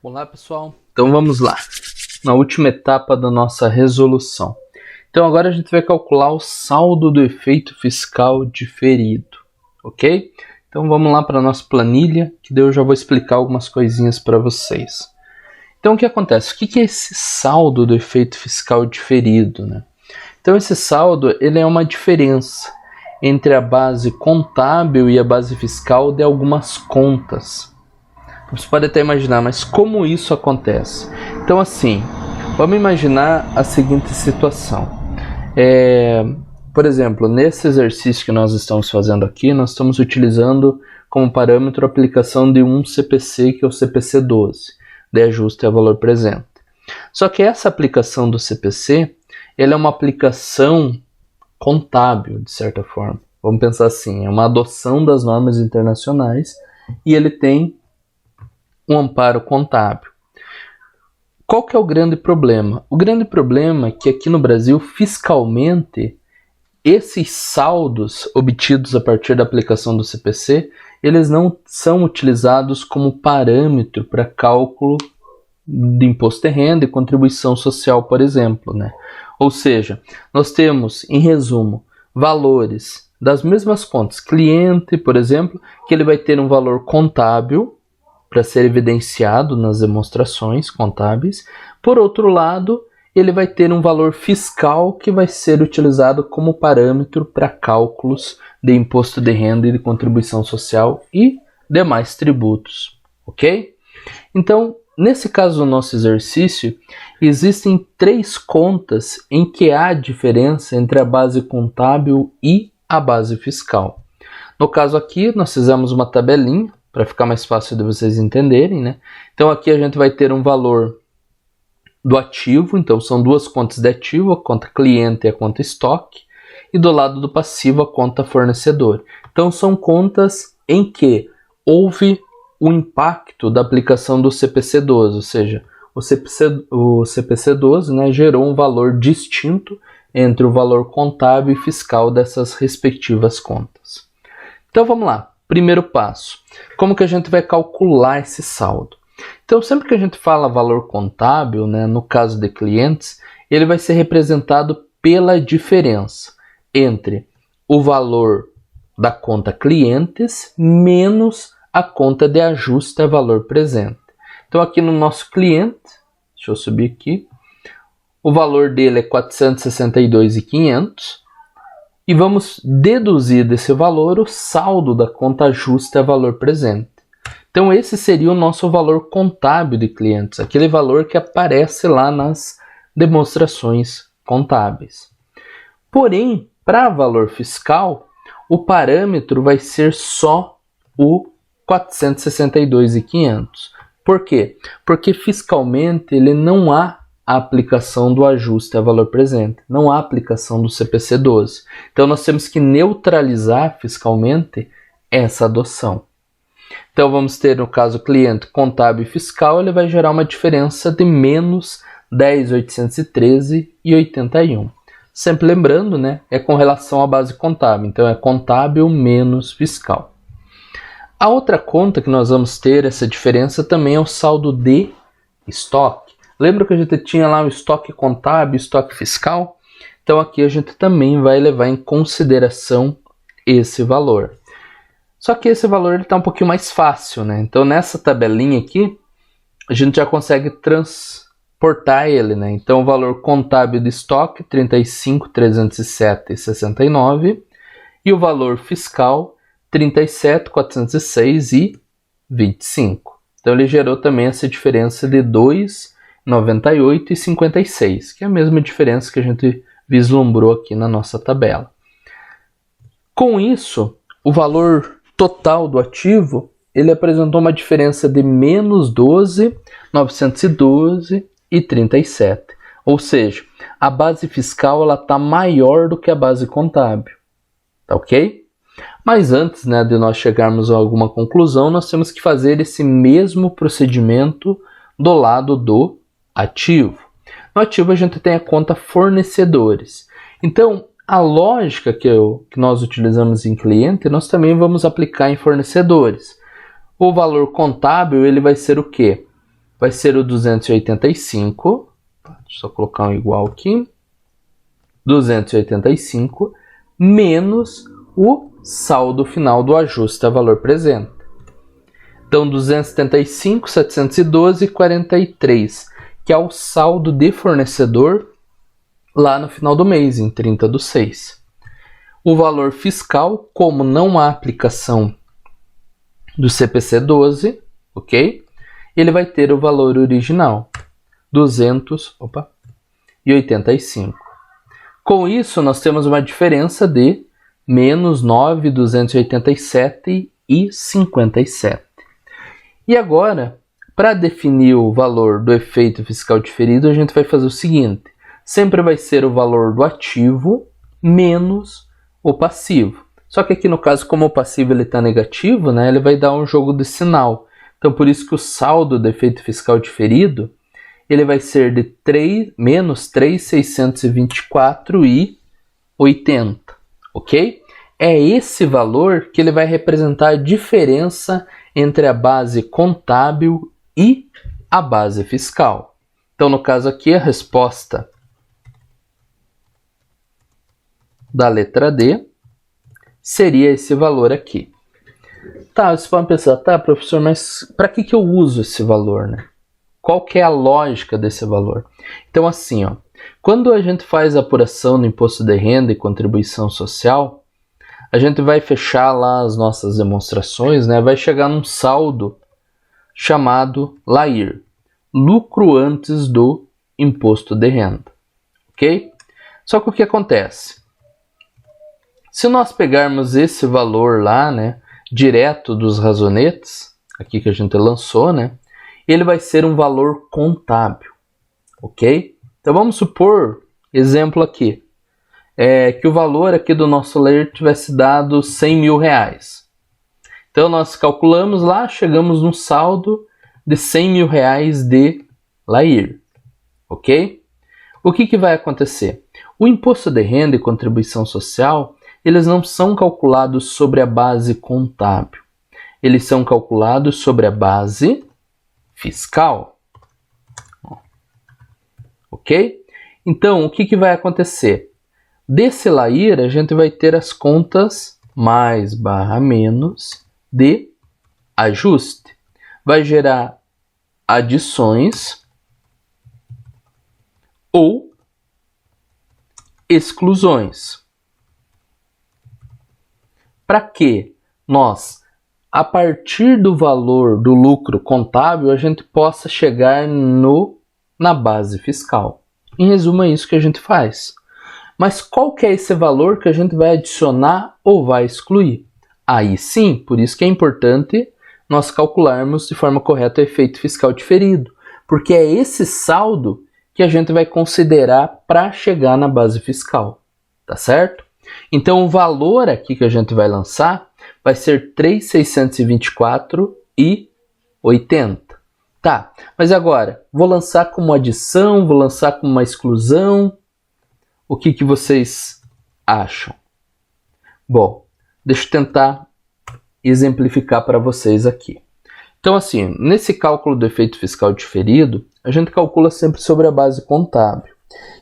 Olá pessoal, então vamos lá, na última etapa da nossa resolução. Então agora a gente vai calcular o saldo do efeito fiscal diferido, ok? Então vamos lá para a nossa planilha, que daí eu já vou explicar algumas coisinhas para vocês. Então o que acontece? O que é esse saldo do efeito fiscal diferido, né? Então esse saldo ele é uma diferença entre a base contábil e a base fiscal de algumas contas. Você pode até imaginar, mas como isso acontece? Então assim, vamos imaginar a seguinte situação. Por exemplo, nesse exercício que nós estamos fazendo aqui, nós estamos utilizando como parâmetro a aplicação de um CPC, que é o CPC 12, de ajuste a valor presente. Só que essa aplicação do CPC, ela é uma aplicação contábil, de certa forma. Vamos pensar assim, é uma adoção das normas internacionais e ele tem um amparo contábil. Qual que é o grande problema? O grande problema é que aqui no Brasil, fiscalmente, esses saldos obtidos a partir da aplicação do CPC, eles não são utilizados como parâmetro para cálculo de imposto de renda e contribuição social, por exemplo, né? Ou seja, nós temos, em resumo, valores das mesmas contas. Cliente, por exemplo, que ele vai ter um valor contábil para ser evidenciado nas demonstrações contábeis. Por outro lado, ele vai ter um valor fiscal que vai ser utilizado como parâmetro para cálculos de imposto de renda e de contribuição social e demais tributos, ok? Então, nesse caso do nosso exercício, existem 3 contas em que há diferença entre a base contábil e a base fiscal. No caso aqui, nós fizemos uma tabelinha para ficar mais fácil de vocês entenderem, né? Então aqui a gente vai ter um valor do ativo, então são 2 contas de ativo, a conta cliente e a conta estoque, e do lado do passivo a conta fornecedor. Então são contas em que houve o impacto da aplicação do CPC 12, ou seja, o CPC 12, né, gerou um valor distinto entre o valor contábil e fiscal dessas respectivas contas. Então vamos lá. Primeiro passo, como que a gente vai calcular esse saldo? Então, sempre que a gente fala valor contábil, né, no caso de clientes, ele vai ser representado pela diferença entre o valor da conta clientes menos a conta de ajuste a valor presente. Então, aqui no nosso cliente, deixa eu subir aqui, o valor dele é R$ 462.500. E vamos deduzir desse valor o saldo da conta ajuste a valor presente. Então esse seria o nosso valor contábil de clientes, aquele valor que aparece lá nas demonstrações contábeis. Porém, para valor fiscal, o parâmetro vai ser só o 462.500. Por quê? Porque fiscalmente ele não há a aplicação do ajuste a valor presente. Não há aplicação do CPC 12. Então, nós temos que neutralizar fiscalmente essa adoção. Então, vamos ter, no caso, cliente contábil e fiscal, ele vai gerar uma diferença de menos 10.813,81. Sempre lembrando, né, é com relação à base contábil. Então, é contábil menos fiscal. A outra conta que nós vamos ter essa diferença também é o saldo de estoque. Lembra que a gente tinha lá o estoque contábil, estoque fiscal? Então aqui a gente também vai levar em consideração esse valor. Só que esse valor está um pouquinho mais fácil, né? Então nessa tabelinha aqui, a gente já consegue transportar ele, né? Então o valor contábil de estoque, R$ 35.307,69 e o valor fiscal, R$ 37.406,25. Então ele gerou também essa diferença de 2,98 e 56, que é a mesma diferença que a gente vislumbrou aqui na nossa tabela. Com isso, o valor total do ativo, ele apresentou uma diferença de menos 12.912,37. Ou seja, a base fiscal está maior do que a base contábil. Tá ok? Mas antes, né, de nós chegarmos a alguma conclusão, nós temos que fazer esse mesmo procedimento do lado do ativo. No ativo a gente tem a conta fornecedores. Então, a lógica que nós utilizamos em cliente, nós também vamos aplicar em fornecedores. O valor contábil ele vai ser o quê? vai ser o 285, deixa eu colocar um igual aqui, 285 menos o saldo final do ajuste a valor presente. Então, 275, 712 e 43, que é o saldo de fornecedor lá no final do mês, em 30/6. O valor fiscal, como não há aplicação do CPC 12, ok? Ele vai ter o valor original, 285. Com isso, nós temos uma diferença de menos 9.287,57. E agora, para definir o valor do efeito fiscal diferido, a gente vai fazer o seguinte. Sempre vai ser o valor do ativo menos o passivo. Só que aqui no caso, como o passivo está negativo, né, ele vai dar um jogo de sinal. Então, por isso que o saldo do efeito fiscal diferido ele vai ser de menos 3.624,80, ok? É esse valor que ele vai representar a diferença entre a base contábil e a base fiscal. Então, no caso aqui, a resposta da letra D seria esse valor aqui. Tá, vocês podem pensar, tá, professor, mas para que eu uso esse valor, né? Qual que é a lógica desse valor? Então, assim, ó, quando a gente faz a apuração do imposto de renda e contribuição social, a gente vai fechar lá as nossas demonstrações, né? Vai chegar num saldo chamado LAIR, lucro antes do imposto de renda, ok? Só que o que acontece? Se nós pegarmos esse valor lá, né, direto dos razonetes, aqui que a gente lançou, né, ele vai ser um valor contábil, ok? Então vamos supor, exemplo aqui, que o valor aqui do nosso LAIR tivesse dado 100 mil reais. Então nós calculamos lá, chegamos no saldo de 100 mil reais de LAIR, ok? O que vai acontecer? O imposto de renda e contribuição social, eles não são calculados sobre a base contábil, eles são calculados sobre a base fiscal, ok? Então, o que vai acontecer? Desse LAIR, a gente vai ter as contas mais barra menos de ajuste. Vai gerar adições ou exclusões. Para que nós, a partir do valor do lucro contábil, a gente possa chegar na base fiscal. Em resumo, é isso que a gente faz. Mas qual que é esse valor que a gente vai adicionar ou vai excluir? Aí sim, por isso que é importante nós calcularmos de forma correta o efeito fiscal diferido, porque é esse saldo que a gente vai considerar para chegar na base fiscal, tá certo? Então o valor aqui que a gente vai lançar vai ser 3.624,80. Tá, mas agora, vou lançar como adição, vou lançar como uma exclusão. O que vocês acham? Bom, deixa eu tentar exemplificar para vocês aqui. Então, assim, nesse cálculo do efeito fiscal diferido, a gente calcula sempre sobre a base contábil.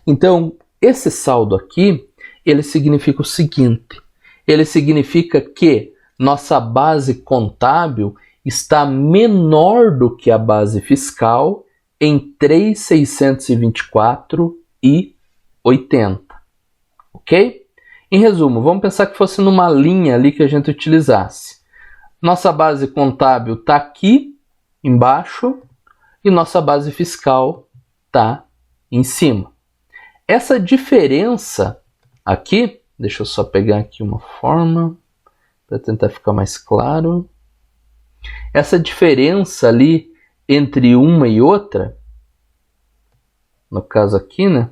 Então, esse saldo aqui, ele significa o seguinte, ele significa que nossa base contábil está menor do que a base fiscal em 3.624,80, ok? Em resumo, vamos pensar que fosse numa linha ali que a gente utilizasse. Nossa base contábil está aqui embaixo e nossa base fiscal está em cima. Essa diferença aqui, deixa eu só pegar aqui uma forma para tentar ficar mais claro. Essa diferença ali entre uma e outra, no caso aqui, né?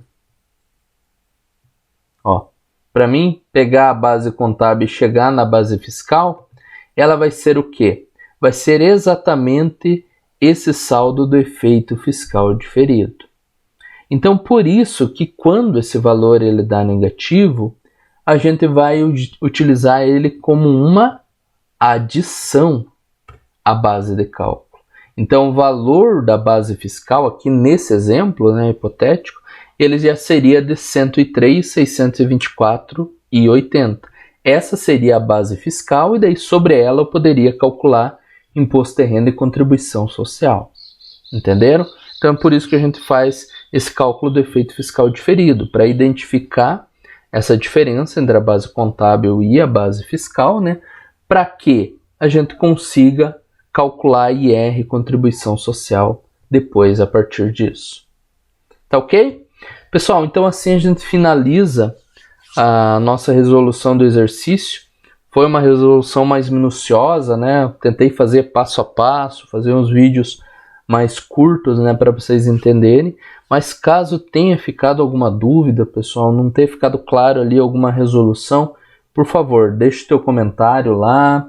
Ó, para mim pegar a base contábil e chegar na base fiscal, ela vai ser o quê? Vai ser exatamente esse saldo do efeito fiscal diferido. Então, por isso que quando esse valor ele dá negativo, a gente vai utilizar ele como uma adição à base de cálculo. Então o valor da base fiscal aqui nesse exemplo, né, hipotético, ele já seria de 103.624,80. Essa seria a base fiscal e daí sobre ela eu poderia calcular imposto de renda e contribuição social. Entenderam? Então é por isso que a gente faz esse cálculo do efeito fiscal diferido, para identificar essa diferença entre a base contábil e a base fiscal, né? Para que a gente consiga calcular IR, contribuição social, depois a partir disso. Tá ok? Pessoal, então assim a gente finaliza a nossa resolução do exercício. Foi uma resolução mais minuciosa, né? Tentei fazer passo a passo, fazer uns vídeos mais curtos, né, para vocês entenderem. Mas caso tenha ficado alguma dúvida, pessoal, não ter ficado claro ali alguma resolução, por favor, deixe teu comentário lá.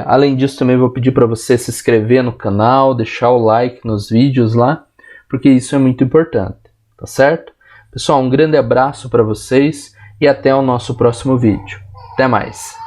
Além disso, também vou pedir para você se inscrever no canal, deixar o like nos vídeos lá, porque isso é muito importante, tá certo? Pessoal, um grande abraço para vocês e até o nosso próximo vídeo. Até mais!